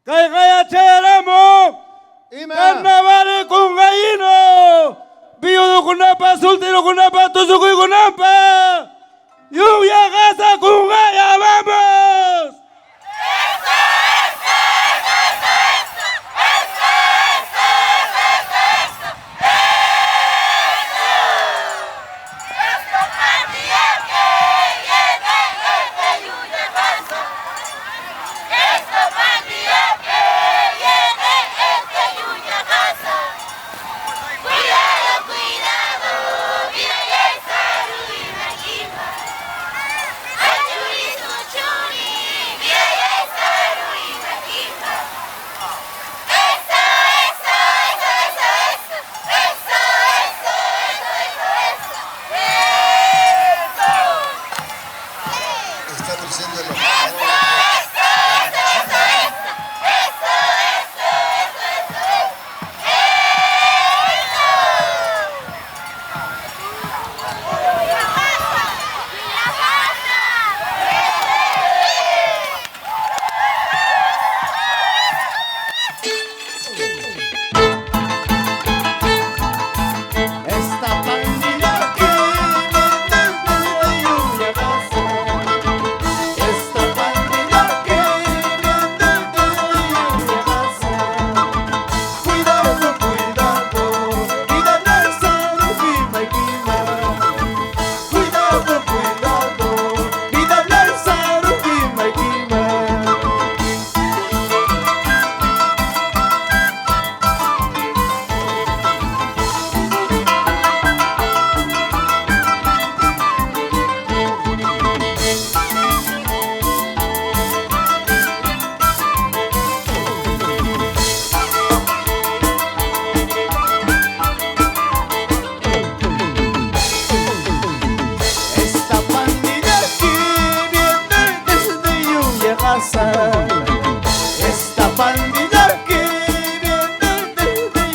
Caigaya Cheramo, Carnaval con gallino, Bio con napa, Sultino con napa, Tuzuki con napa, Lluvia Gaza con gaya, vamos. Esta pandilla que viene desde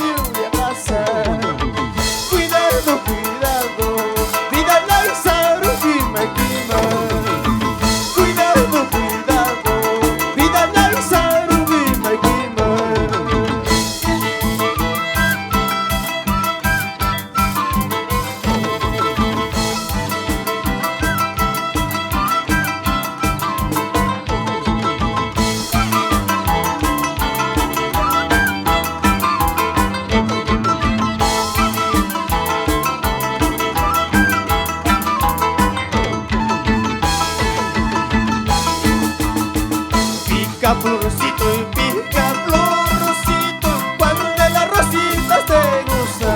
lluvia pasa. Cuidado, cuidado, vida Lázaro quima, quima. Cuidado, cuidado, vida Lázaro quima, quima. Pica florcito y pica florcito, ¿cuál de las rositas te gusta?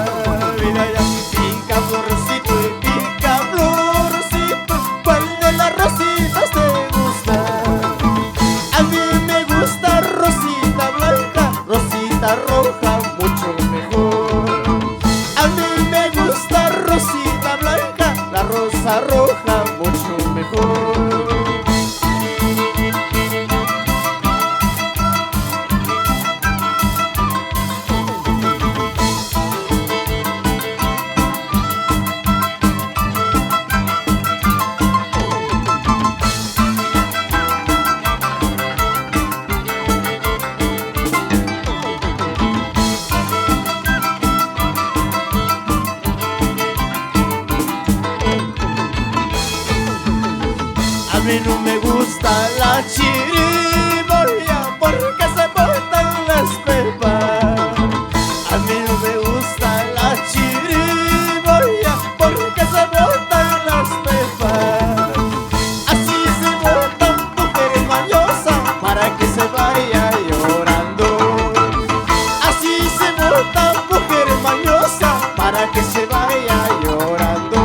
Mira ya, pica florcito y pica florcito, ¿cuál de las rositas te gusta? A mí me gusta rosita blanca, rosita roja, mucho mejor. A mí me gusta rosita blanca, la rosa roja, mucho mejor. A mí no me gusta la chirimoya porque se botan las pepas. A mí no me gusta la chirimoya porque se botan las pepas. Así se botan mujeres mañosas para que se vaya llorando. Así se botan mujeres mañosas para que se vaya llorando.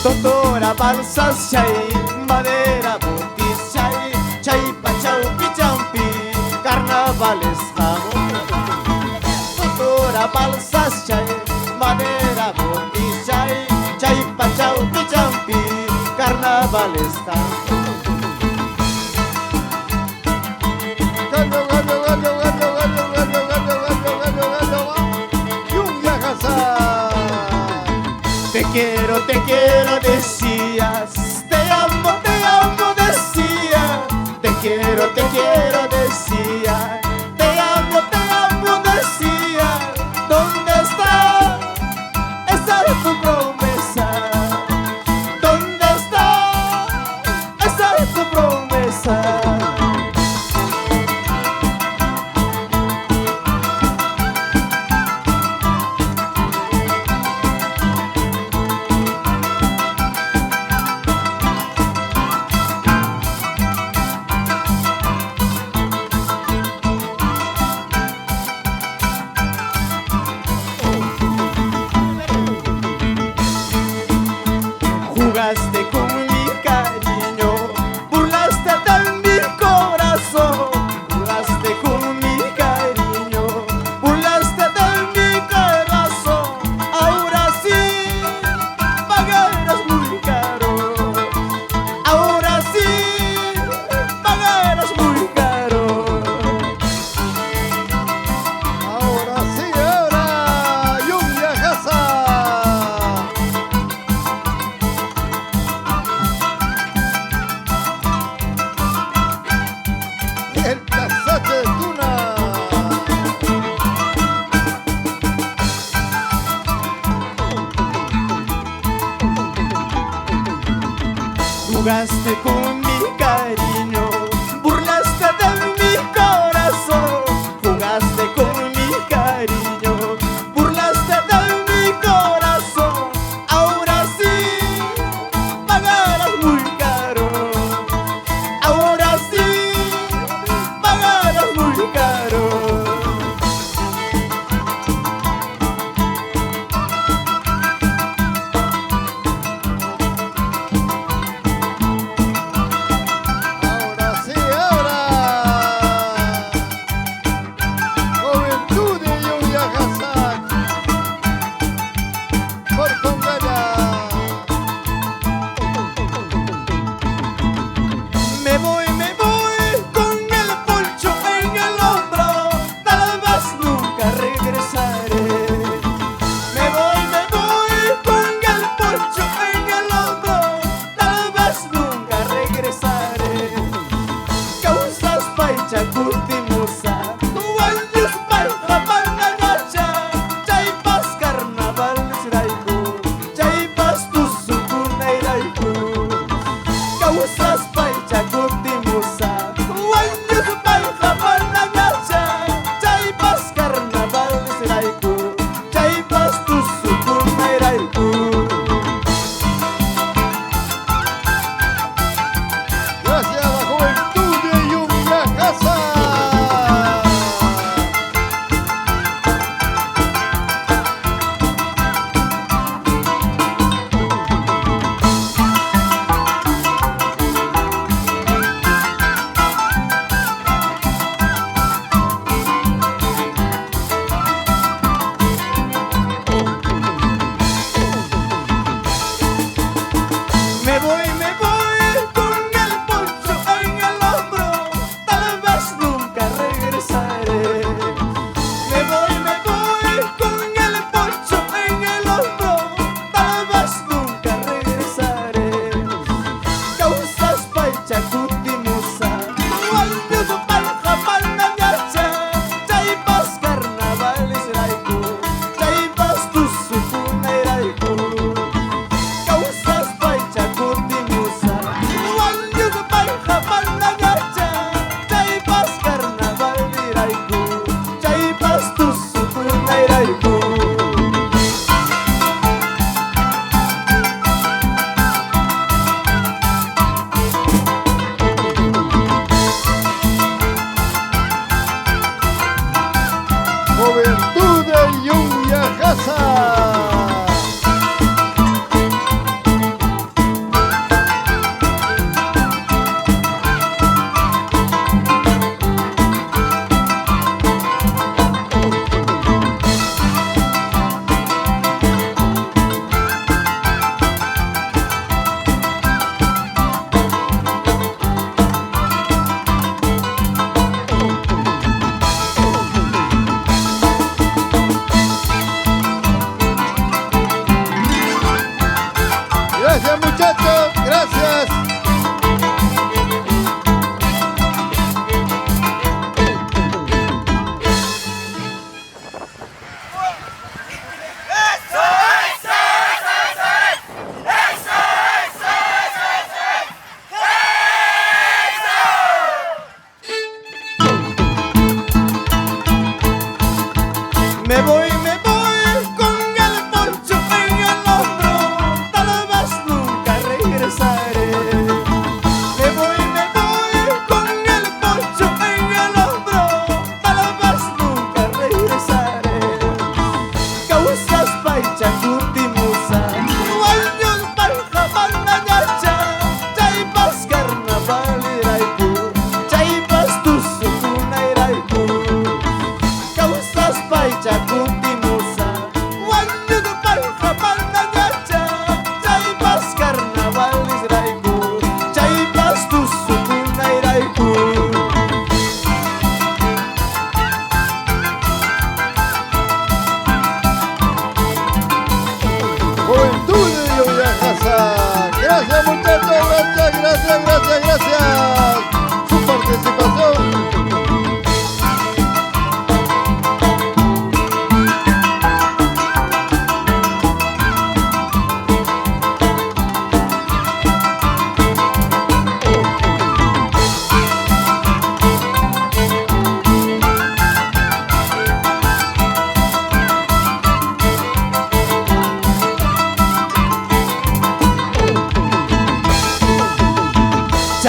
Doctora balsas chay, madera botis chay, chay pachaupi champi, carnavales estamos. Doctora balsas chay, madera botis chay, chay pachaupi champi, carnavales estamos. Te quiero, decías. Te amo, decía. Te quiero, decía. Te amo, decía. ¿Dónde está esa tu promesa? ¿Dónde está esa tu promesa? Jugaste con mi cariño, burlaste de mi corazón. Jugaste con mi cariño, burlaste de mi corazón. Ahora sí, pagarás muy caro. Ahora sí, pagarás muy caro. Ahora sí, ahora, Yuya Casa. El Casache de Tuna. Jugaste con mi cariño, burlaste de mi corazón. Jugaste con mi cariño, burlaste de mi corazón. Ahora sí, pagarás muy caro. Ahora sí, pagarás muy caro.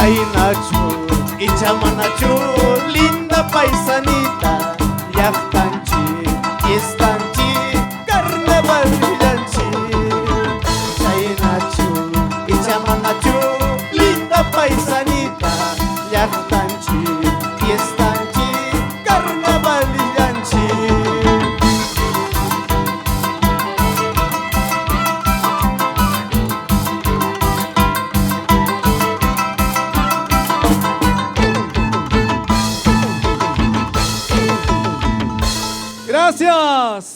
Chaynachu y Chamanachu, linda paisanita, llaqtanchi, fiestanchi, carnaval brillanchi. Chaynachu y Chamanachu, linda paisanita, llaqtanchi, fiestanchi, carnaval brillanchi. Gracias.